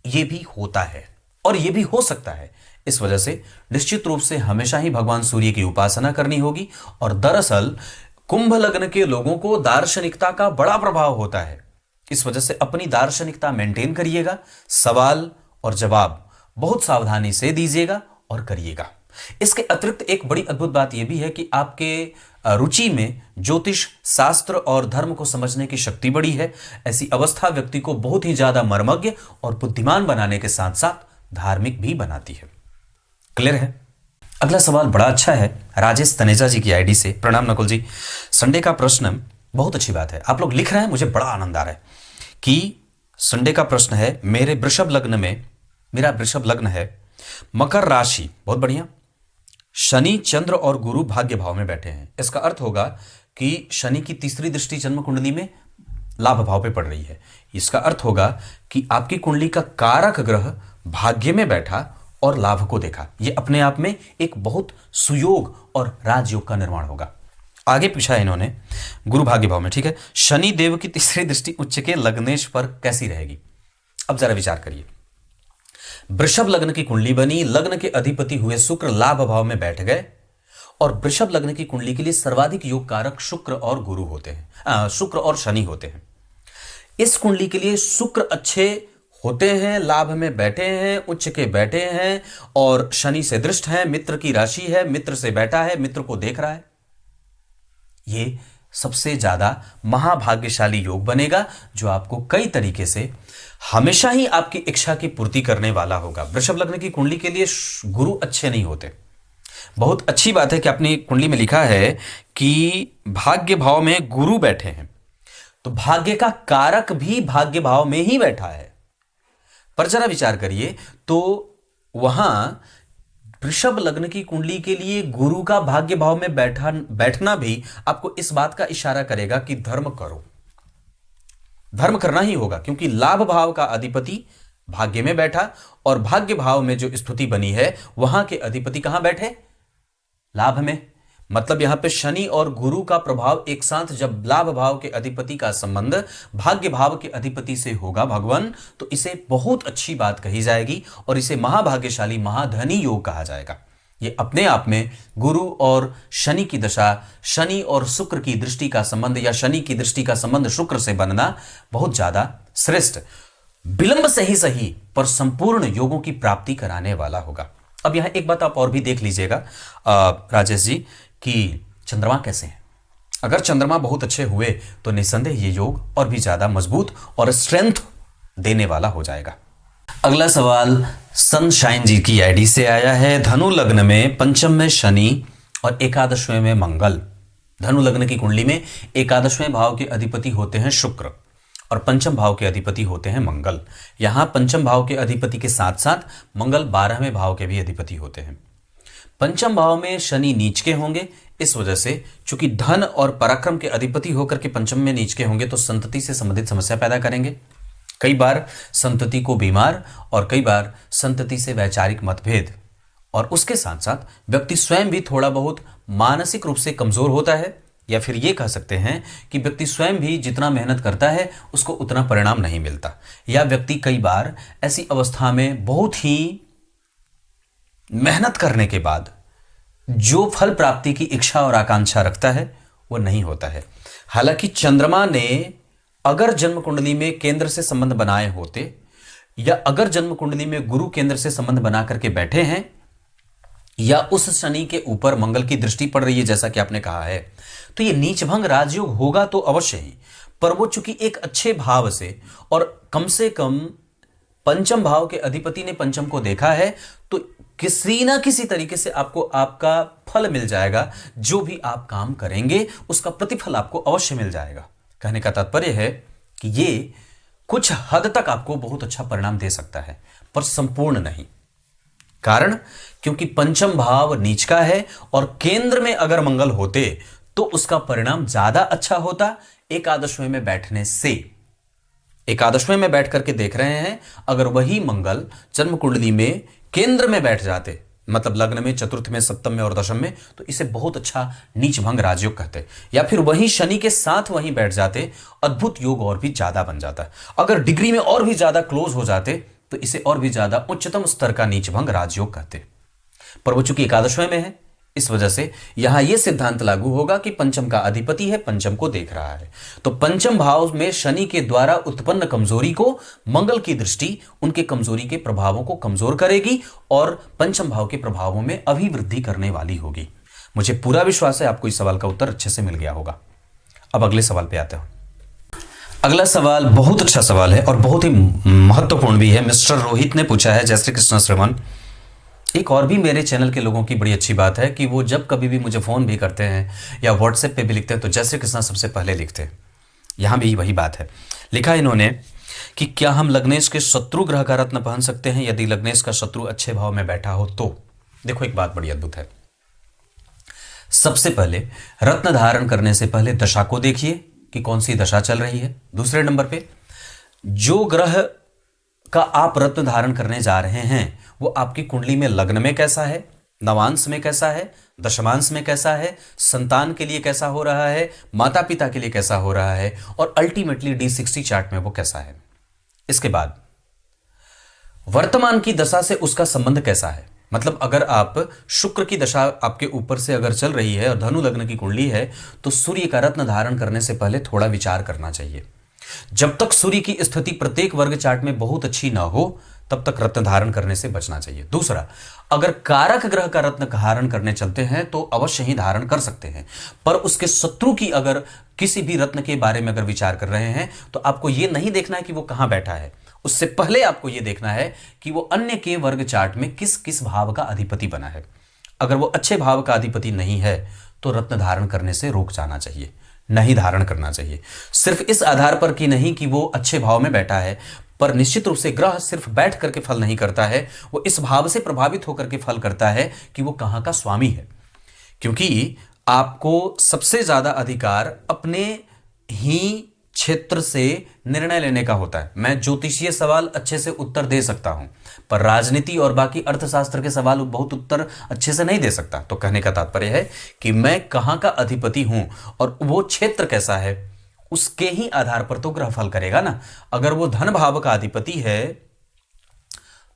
S1: यह भी होता है और यह भी हो सकता है। इस वजह से निश्चित रूप से हमेशा ही भगवान सूर्य की उपासना करनी होगी। और दरअसल कुंभ लग्न के लोगों को दार्शनिकता का बड़ा प्रभाव होता है। इस वजह से अपनी दार्शनिकता मेंटेन करिएगा। सवाल और जवाब बहुत सावधानी से दीजिएगा और करिएगा। इसके अतिरिक्त एक बड़ी अद्भुत बात यह भी है कि आपके रुचि में ज्योतिष शास्त्र और धर्म को समझने की शक्ति बड़ी है। ऐसी अवस्था व्यक्ति को बहुत ही ज्यादा मर्मज्ञ और बुद्धिमान बनाने के साथ साथ धार्मिक भी बनाती है। क्लियर है? अगला सवाल बड़ा अच्छा है, राजेश तनेजा जी की आईडी से। प्रणाम नकुल जी। संडे का प्रश्न, बहुत अच्छी बात है, आप लोग लिख रहे हैं, मुझे बड़ा आनंद आ रहा है कि संडे का प्रश्न है, मेरा वृषभ लग्न है, मकर राशि, बहुत बढ़िया, शनि चंद्र और गुरु भाग्य भाव में बैठे हैं। इसका अर्थ होगा कि शनि की तीसरी दृष्टि जन्म कुंडली में लाभ भाव पे पड़ रही है। इसका अर्थ होगा कि आपकी कुंडली का कारक ग्रह भाग्य में बैठा और लाभ को देखा। यह अपने आप में एक बहुत सुयोग और राजयोग का निर्माण होगा। आगे पूछा है इन्होंने, गुरु भाग्य भाव में, ठीक है, शनि देव की तीसरी दृष्टि उच्च के लग्नेश पर कैसी रहेगी? अब जरा विचार करिए। वृषभ लग्न की कुंडली बनी, लग्न के अधिपति हुए शुक्र लाभ भाव में बैठ गए, और वृषभ लग्न की कुंडली के लिए सर्वाधिक योग कारक शुक्र और गुरु होते हैं, शुक्र और शनि होते हैं। इस कुंडली के लिए शुक्र अच्छे होते हैं, लाभ में बैठे हैं, उच्च के बैठे हैं, और शनि से दृष्ट है, मित्र की राशि है, मित्र से बैठा है, मित्र को देख रहा है। ये सबसे ज्यादा महाभाग्यशाली योग बनेगा, जो आपको कई तरीके से हमेशा ही आपकी इच्छा की पूर्ति करने वाला होगा। वृषभ लग्न की कुंडली के लिए गुरु अच्छे नहीं होते। बहुत अच्छी बात है कि अपनी कुंडली में लिखा है कि भाग्य भाव में गुरु बैठे हैं, तो भाग्य का कारक भी भाग्य भाव में ही बैठा है। पर जरा विचार करिए, तो वहां वृषभ लग्न की कुंडली के लिए गुरु का भाग्य भाव में बैठना भी आपको इस बात का इशारा करेगा कि धर्म करो, धर्म करना ही होगा, क्योंकि लाभ भाव का अधिपति भाग्य में बैठा और भाग्य भाव में जो स्थिति बनी है वहां के अधिपति कहां बैठे, लाभ में। मतलब यहां पे शनि और गुरु का प्रभाव एक साथ जब लाभ भाव के अधिपति का संबंध भाग्य भाव के अधिपति से होगा भगवान, तो इसे बहुत अच्छी बात कही जाएगी और इसे महाभाग्यशाली महाधनी योग कहा जाएगा। ये अपने आप में गुरु और शनि की दशा, शनि और शुक्र की दृष्टि का संबंध या शनि की दृष्टि का संबंध शुक्र से बनना बहुत ज्यादा श्रेष्ठ, विलंब से ही सही पर संपूर्ण योगों की प्राप्ति कराने वाला होगा। अब यहां एक बात आप और भी देख लीजिएगा राजेश जी कि चंद्रमा कैसे हैं। अगर चंद्रमा बहुत अच्छे हुए तो निसंदेह ये योग और भी ज्यादा मजबूत और स्ट्रेंथ देने वाला हो जाएगा। अगला सवाल सनशाइन जी की आईडी से आया है। धनु लग्न में पंचम में शनि और एकादशवें में मंगल। धनु लग्न की कुंडली में एकादशवें भाव के अधिपति होते हैं शुक्र और पंचम भाव के अधिपति होते हैं मंगल। यहां पंचम भाव के अधिपति के साथ साथ मंगल 12वें भाव के भी अधिपति होते हैं। पंचम भाव में शनि नीच के होंगे, इस वजह से चूंकि धन और पराक्रम के अधिपति होकर के पंचम में नीच के होंगे तो संतति से संबंधित समस्या पैदा करेंगे। कई बार संतति को बीमार और कई बार संतति से वैचारिक मतभेद, और उसके साथ साथ व्यक्ति स्वयं भी थोड़ा बहुत मानसिक रूप से कमजोर होता है, या फिर ये कह सकते हैं कि व्यक्ति स्वयं भी जितना मेहनत करता है उसको उतना परिणाम नहीं मिलता, या व्यक्ति कई बार ऐसी अवस्था में बहुत ही मेहनत करने के बाद जो फल प्राप्ति की इच्छा और आकांक्षा रखता है वो नहीं होता है। हालांकि चंद्रमा ने अगर जन्म कुंडली में केंद्र से संबंध बनाए होते या अगर जन्म कुंडली में गुरु केंद्र से संबंध बना करके बैठे हैं या उस शनि के ऊपर मंगल की दृष्टि पड़ रही है जैसा कि आपने कहा है, तो ये नीचभंग राजयोग होगा तो अवश्य ही, पर वो चूंकि एक अच्छे भाव से और कम से कम पंचम भाव के अधिपति ने पंचम को देखा है तो किसी ना किसी तरीके से आपको आपका फल मिल जाएगा। जो भी आप काम करेंगे उसका प्रतिफल आपको अवश्य मिल जाएगा। कहने का तात्पर्य है कि ये कुछ हद तक आपको बहुत अच्छा परिणाम दे सकता है पर संपूर्ण नहीं। कारण क्योंकि पंचम भाव नीच का है और केंद्र में अगर मंगल होते तो उसका परिणाम ज्यादा अच्छा होता। एकादशवें में बैठने से, एकादशवें में बैठ करके देख रहे हैं, अगर वही मंगल जन्म कुंडली में केंद्र में बैठ जाते, मतलब लग्न में, चतुर्थ में, सप्तम में और दशम में, तो इसे बहुत अच्छा नीच भंग राजयोग कहते। या फिर वही शनि के साथ वहीं बैठ जाते, अद्भुत योग और भी ज्यादा बन जाता। अगर डिग्री में और भी ज्यादा क्लोज हो जाते तो इसे और भी ज्यादा उच्चतम स्तर का नीच भंग राजयोग कहते। पर वो चूंकि एकादशवें में है, इस वजह से यहां यह सिद्धांत लागू होगा कि पंचम का अधिपति है, पंचम को देख रहा है, तो पंचम भाव में शनि के द्वारा उत्पन्न कमजोरी को मंगल की दृष्टि उनके कमजोरी के प्रभावों को कमजोर करेगी और पंचम भाव के प्रभावों में अभिवृद्धि करने वाली होगी। मुझे पूरा विश्वास है आपको इस सवाल का उत्तर अच्छे से मिल गया होगा। अब अगले सवाल पे आते हैं। अगला सवाल बहुत अच्छा सवाल है और बहुत ही महत्वपूर्ण भी है। मिस्टर रोहित ने पूछा है। जय श्री कृष्ण श्रवण। एक और भी मेरे चैनल के लोगों की बड़ी अच्छी बात है कि वो जब कभी भी मुझे फ़ोन भी करते हैं या व्हाट्सएप पे भी लिखते हैं तो जय श्री कृष्ण सबसे पहले लिखते हैं। यहाँ भी वही बात है। लिखा इन्होंने कि क्या हम लग्नेश के शत्रु ग्रह का रत्न पहन सकते हैं यदि लग्नेश का शत्रु अच्छे भाव में बैठा हो तो। देखो एक बात बड़ी अद्भुत है। सबसे पहले रत्न धारण करने से पहले दशा को देखिए कि कौन सी दशा चल रही है। दूसरे नंबर पे जो ग्रह का आप रत्न धारण करने जा रहे हैं वो आपकी कुंडली में लग्न में कैसा है, नवांश में कैसा है, दशमांश में कैसा है, संतान के लिए कैसा हो रहा है, माता पिता के लिए कैसा हो रहा है और अल्टीमेटली D60 चार्ट में वो कैसा है। इसके बाद वर्तमान की दशा से उसका संबंध कैसा है। मतलब अगर आप शुक्र की दशा आपके ऊपर से अगर चल रही है और धनु लग्न की कुंडली है तो सूर्य का रत्न धारण करने से पहले थोड़ा विचार करना चाहिए। जब तक सूर्य की स्थिति प्रत्येक वर्ग चार्ट में बहुत अच्छी ना हो तब तक रत्न धारण करने से बचना चाहिए। दूसरा, अगर कारक ग्रह का रत्न धारण करने चलते हैं तो अवश्य ही धारण कर सकते हैं, पर उसके शत्रु की अगर किसी भी रत्न के बारे में अगर विचार कर रहे हैं तो आपको यह नहीं देखना है कि वो कहां बैठा है। उससे पहले आपको यह देखना है कि वो अन्य के वर्ग चार्ट में किस किस भाव का अधिपति बना है। अगर वो अच्छे भाव का अधिपति नहीं है तो रत्न धारण करने से रोक जाना चाहिए। नहीं धारण करना चाहिए। सिर्फ इस आधार पर कि नहीं कि वो अच्छे भाव में बैठा है, पर निश्चित रूप से ग्रह सिर्फ बैठ करके फल नहीं करता है, वो इस भाव से प्रभावित होकर के फल करता है कि वो कहां का स्वामी है। क्योंकि आपको सबसे ज्यादा अधिकार अपने ही क्षेत्र से निर्णय लेने का होता है। मैं ज्योतिषीय सवाल अच्छे से उत्तर दे सकता हूं, पर राजनीति और बाकी अर्थशास्त्र के सवाल बहुत उत्तर अच्छे से नहीं दे सकता। तो कहने का तात्पर्य है कि मैं कहां का अधिपति हूं और वो क्षेत्र कैसा है, उसके ही आधार पर तो ग्रह फल करेगा ना। अगर वो धन भाव का अधिपति है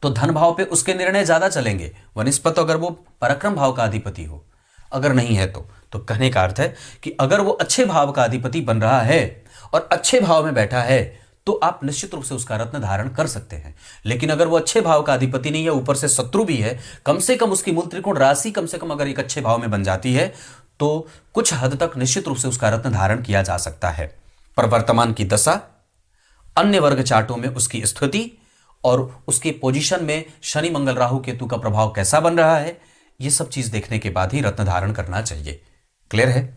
S1: तो धन भाव पे उसके निर्णय ज्यादा चलेंगे वनिस्पत अगर वो पराक्रम भाव का अधिपति हो। अगर नहीं है तो कहने का अर्थ है कि अगर वो अच्छे भाव का अधिपति बन रहा है और अच्छे भाव में बैठा है तो आप निश्चित रूप से उसका रत्न धारण कर सकते हैं। लेकिन अगर वो अच्छे भाव का अधिपति नहीं है, ऊपर से शत्रु भी है, कम से कम उसकी मूल त्रिकोण राशि कम से कम अगर एक अच्छे भाव में बन जाती है तो कुछ हद तक निश्चित रूप से उसका रत्न धारण किया जा सकता है। पर वर्तमान की दशा, अन्य वर्ग चार्टों में उसकी स्थिति और उसके पोजीशन में शनि मंगल राहु केतु का प्रभाव कैसा बन रहा है, ये सब चीज देखने के बाद ही रत्न धारण करना चाहिए। क्लियर है?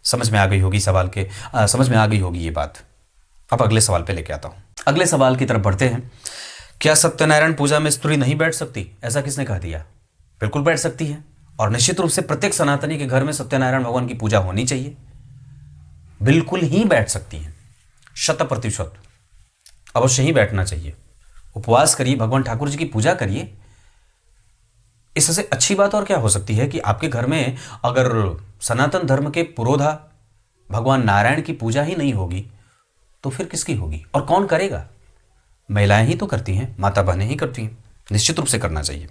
S1: समझ में आ गई होगी समझ में आ गई होगी ये बात। अब अगले सवाल पे लेके आता हूं। अगले सवाल की तरफ बढ़ते हैं। क्या सत्यनारायण पूजा में स्त्री नहीं बैठ सकती? ऐसा किसने कह दिया? बिल्कुल बैठ सकती है, और निश्चित रूप से प्रत्येक सनातनी के घर में सत्यनारायण भगवान की पूजा होनी चाहिए। बिल्कुल ही बैठ सकती है, 100% अवश्य ही बैठना चाहिए। उपवास करिए, भगवान ठाकुर जी की पूजा करिए। इससे अच्छी बात और क्या हो सकती है कि आपके घर में अगर सनातन धर्म के पुरोधा भगवान नारायण की पूजा ही नहीं होगी तो फिर किसकी होगी और कौन करेगा? महिलाएं ही तो करती हैं, माता बहनें ही करती हैं। निश्चित रूप से करना चाहिए।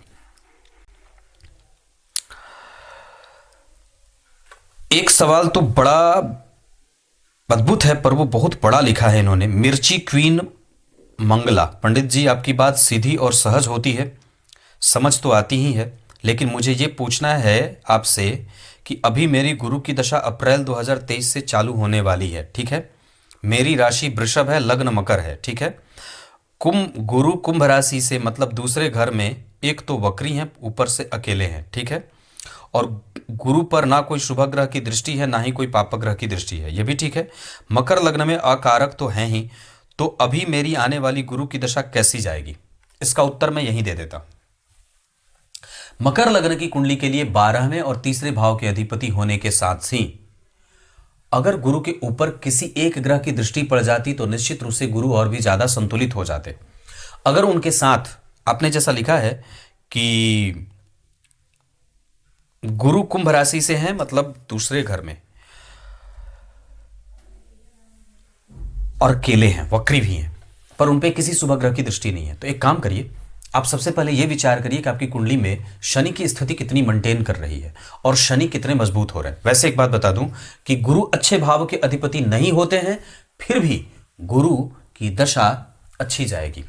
S1: एक सवाल तो बड़ा अद्भुत है, पर वो बहुत बड़ा लिखा है इन्होंने। मिर्ची क्वीन मंगला, पंडित जी आपकी बात सीधी और सहज होती है, समझ तो आती ही है, लेकिन मुझे ये पूछना है आपसे कि अभी मेरी गुरु की दशा अप्रैल 2023 से चालू होने वाली है, ठीक है। मेरी राशि वृषभ है, लग्न मकर है, ठीक है। गुरु कुंभ राशि से मतलब दूसरे घर में, एक तो वक्री हैं, ऊपर से अकेले हैं, ठीक है। और गुरु पर ना कोई शुभ ग्रह की दृष्टि है, ना ही कोई पाप ग्रह की दृष्टि है, ये भी ठीक है। मकर लग्न में अकारक तो हैं ही, तो अभी मेरी आने वाली गुरु की दशा कैसी जाएगी? इसका उत्तर मैं यही दे देता हूं। मकर लग्न की कुंडली के लिए 12वें और तीसरे भाव के अधिपति होने के साथ ही अगर गुरु के ऊपर किसी एक ग्रह की दृष्टि पड़ जाती तो निश्चित रूप से गुरु और भी ज्यादा संतुलित हो जाते। अगर उनके साथ आपने जैसा लिखा है कि गुरु कुंभ राशि से हैं, मतलब दूसरे घर में, और केले हैं, वक्री भी हैं, पर उनपे किसी शुभ ग्रह की दृष्टि नहीं है, तो एक काम करिए, आप सबसे पहले यह विचार करिए कि आपकी कुंडली में शनि की स्थिति कितनी मेंटेन कर रही है और शनि कितने मजबूत हो रहे हैं। वैसे एक बात बता दूं कि गुरु अच्छे भाव के अधिपति नहीं होते हैं, फिर भी गुरु की दशा अच्छी जाएगी।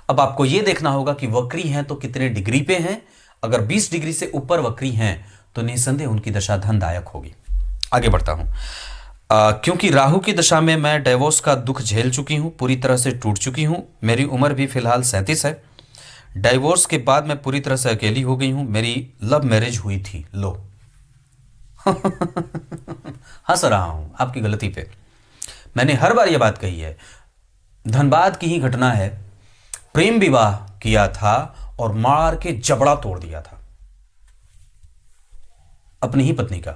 S1: अब आपको यह देखना होगा कि वक्री हैं तो कितने डिग्री पे हैं। अगर 20 डिग्री से ऊपर वक्री हैं तो निसंदेह उनकी दशा धनदायक होगी। आगे बढ़ता हूं। क्योंकि राहु की दशा में मैं डिवोर्स का दुख झेल चुकी हूं, पूरी तरह से टूट चुकी हूं। मेरी उम्र भी फिलहाल 37 है। डिवोर्स के बाद मैं पूरी तरह से अकेली हो गई हूं। मेरी लव मैरिज हुई थी। लो हंस रहा हूं आपकी गलती पे। मैंने हर बार यह बात कही है, धनबाद की ही घटना है। प्रेम विवाह किया था और मार के जबड़ा तोड़ दिया था अपनी ही पत्नी का।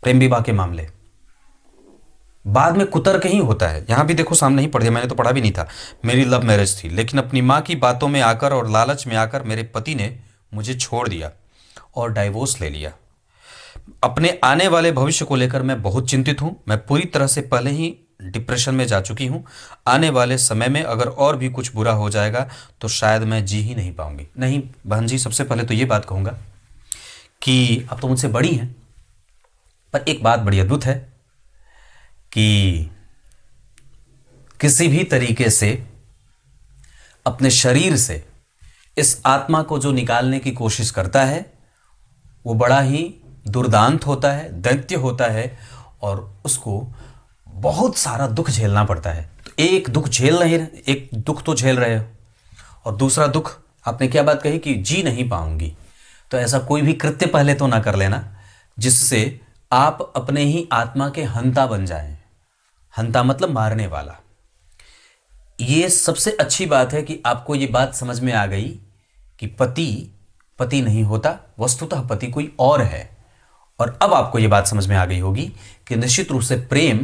S1: प्रेम विवाह के मामले बाद में कुतर्क ही होता है। यहां भी देखो सामने ही पढ़े, मैंने तो पढ़ा भी नहीं था। मेरी लव मैरिज थी, लेकिन अपनी मां की बातों में आकर और लालच में आकर मेरे पति ने मुझे छोड़ दिया और डाइवोर्स ले लिया। अपने आने वाले भविष्य को लेकर मैं बहुत चिंतित हूं। मैं पूरी तरह से पहले ही डिप्रेशन में जा चुकी हूं। आने वाले समय में अगर और भी कुछ बुरा हो जाएगा तो शायद मैं जी ही नहीं पाऊंगी। नहीं बहन जी, सबसे पहले तो ये बात कहूंगा कि अब तो मुझसे बड़ी हैं, पर एक बात बड़ी अद्भुत है कि किसी भी तरीके से अपने शरीर से इस आत्मा को जो निकालने की कोशिश करता है वो बड़ा ही दुर्दांत होता है, दैत्य होता है, और उसको बहुत सारा दुख झेलना पड़ता है। तो एक दुख झेल नहीं, एक दुख तो झेल रहे हो, और दूसरा दुख आपने क्या बात कही कि जी नहीं पाऊंगी। तो ऐसा कोई भी कृत्य पहले तो ना कर लेना जिससे आप अपने ही आत्मा के हंता बन जाएं। हंता मतलब मारने वाला। ये सबसे अच्छी बात है कि आपको ये बात समझ में आ गई कि पति पति नहीं होता, वस्तुतः पति कोई और है। और अब आपको ये बात समझ में आ गई होगी कि निश्चित रूप से प्रेम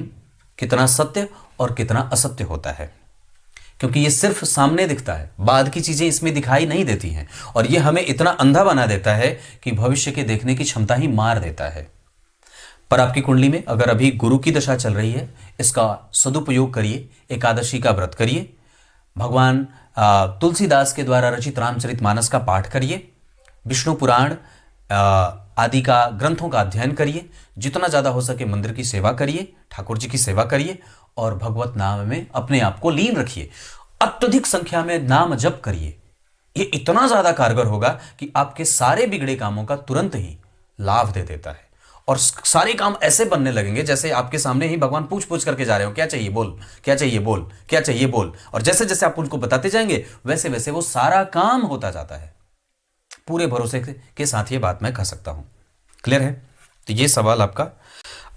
S1: कितना सत्य और कितना असत्य होता है, क्योंकि ये सिर्फ सामने दिखता है, बाद की चीजें इसमें दिखाई नहीं देती हैं। और ये हमें इतना अंधा बना देता है कि भविष्य के देखने की क्षमता ही मार देता है। पर आपकी कुंडली में अगर अभी गुरु की दशा चल रही है, इसका सदुपयोग करिए, एकादशी का व्रत करिए, भगवान तुलसीदास के द्वारा रचित रामचरितमानस का पाठ करिए, विष्णु पुराण आदि का ग्रंथों का अध्ययन करिए, जितना ज़्यादा हो सके मंदिर की सेवा करिए, ठाकुर जी की सेवा करिए और भगवत नाम में अपने आप को लीन रखिए। अत्यधिक संख्या में नाम जप करिए। ये इतना ज़्यादा कारगर होगा कि आपके सारे बिगड़े कामों का तुरंत ही लाभ दे देता है और सारे काम ऐसे बनने लगेंगे जैसे आपके सामने ही भगवान पूछ पूछ करके जा रहे हो, क्या चाहिए बोल, क्या चाहिए बोल, क्या चाहिए बोल। और जैसे जैसे आप उनको बताते जाएंगे वैसे वैसे वो सारा काम होता जाता है। पूरे भरोसे के साथ ये बात मैं कह सकता हूं। क्लियर है? तो ये सवाल आपका।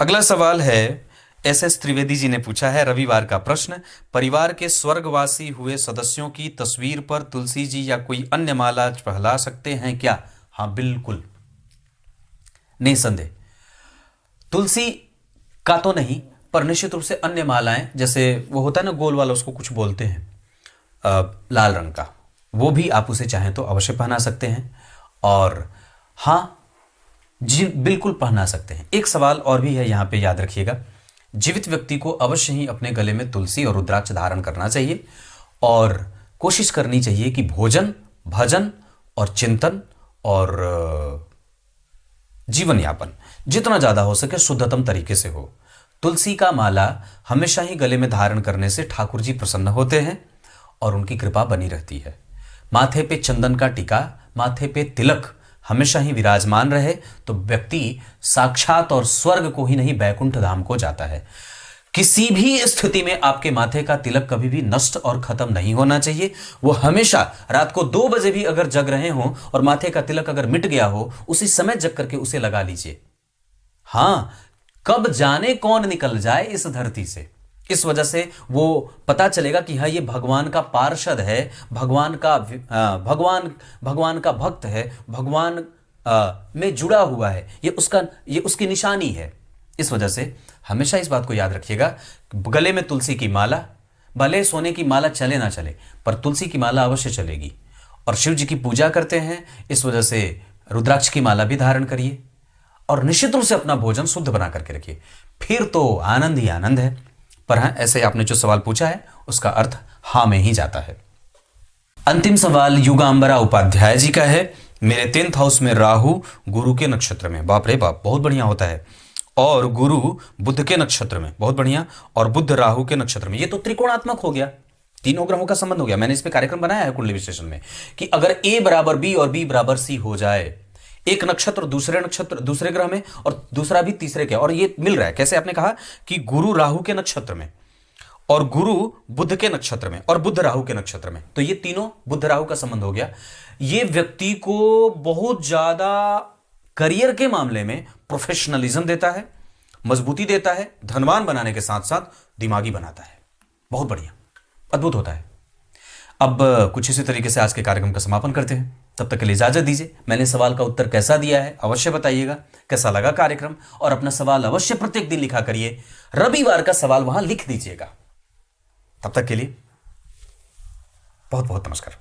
S1: अगला सवाल है एस त्रिवेदी जी ने पूछा है, रविवार का प्रश्न, परिवार के स्वर्गवासी हुए सदस्यों की तस्वीर पर तुलसी जी या कोई अन्य माला पहला सकते हैं क्या? हाँ बिल्कुल, निसंदेह। तुलसी का तो नहीं, पर निश्चित रूप से अन्य मालाएं, जैसे वो होता है ना गोल वाला, उसको कुछ बोलते हैं लाल रंग का, वो भी आप उसे चाहें तो अवश्य पहना सकते हैं। और हाँ जी बिल्कुल पहना सकते हैं। एक सवाल और भी है यहाँ पे, याद रखिएगा, जीवित व्यक्ति को अवश्य ही अपने गले में तुलसी और रुद्राक्ष धारण करना चाहिए और कोशिश करनी चाहिए कि भोजन, भजन और चिंतन और जीवन यापन जितना ज्यादा हो सके शुद्धतम तरीके से हो। तुलसी का माला हमेशा ही गले में धारण करने से ठाकुर जी प्रसन्न होते हैं और उनकी कृपा बनी रहती है। माथे पे चंदन का टीका, माथे पे तिलक हमेशा ही विराजमान रहे तो व्यक्ति साक्षात और स्वर्ग को ही नहीं बैकुंठ धाम को जाता है। किसी भी स्थिति में आपके माथे का तिलक कभी भी नष्ट और खत्म नहीं होना चाहिए। वो हमेशा रात को 2 बजे भी अगर जग रहे हो और माथे का तिलक अगर मिट गया हो, उसी समय जग करके उसे लगा लीजिए। हां, कब जाने कौन निकल जाए इस धरती से, इस वजह से वो पता चलेगा कि हाँ ये भगवान का पार्षद है, भगवान का भक्त है, भगवान में जुड़ा हुआ है, ये उसकी निशानी है। इस वजह से हमेशा इस बात को याद रखिएगा, गले में तुलसी की माला, भले सोने की माला चले ना चले पर तुलसी की माला अवश्य चलेगी। और शिव जी की पूजा करते हैं, इस वजह से रुद्राक्ष की माला भी धारण करिए और निश्चित रूप से अपना भोजन शुद्ध बना करके रखिए, फिर तो आनंद ही आनंद है। पर हाँ, ऐसे आपने जो सवाल पूछा है उसका अर्थ हाँ में ही जाता है। अंतिम सवाल युगांबरा उपाध्याय जी का है, मेरे 10th हाउस में राहु गुरु के नक्षत्र में, बाप रे बाप बहुत बढ़िया होता है, और गुरु बुध के नक्षत्र में, बहुत बढ़िया, और बुध राहु के नक्षत्र में। ये तो त्रिकोणात्मक हो गया, तीनों ग्रहों का संबंध हो गया। मैंने इस पे कार्यक्रम बनाया है कुंडली विश्लेषण में कि अगर A बराबर B और B बराबर C हो जाए, एक नक्षत्र दूसरे ग्रह में और दूसरा भी तीसरे के, और ये मिल रहा है कैसे? आपने कहा कि गुरु राहु के नक्षत्र में और गुरु बुध के नक्षत्र में और बुध राहु के नक्षत्र में, तो ये तीनों बुध राहु का संबंध हो गया। ये व्यक्ति को बहुत ज्यादा करियर के मामले में प्रोफेशनलिज्म देता है, मजबूती देता है, धनवान बनाने के साथ साथ दिमागी बनाता है। बहुत बढ़िया, अद्भुत होता है। अब कुछ इसी तरीके से आज के कार्यक्रम का समापन करते हैं, तब तक के लिए इजाजत दीजिए। मैंने सवाल का उत्तर कैसा दिया है अवश्य बताइएगा, कैसा लगा कार्यक्रम, और अपना सवाल अवश्य प्रत्येक दिन लिखा करिए, रविवार का सवाल वहां लिख दीजिएगा। तब तक के लिए बहुत बहुत नमस्कार।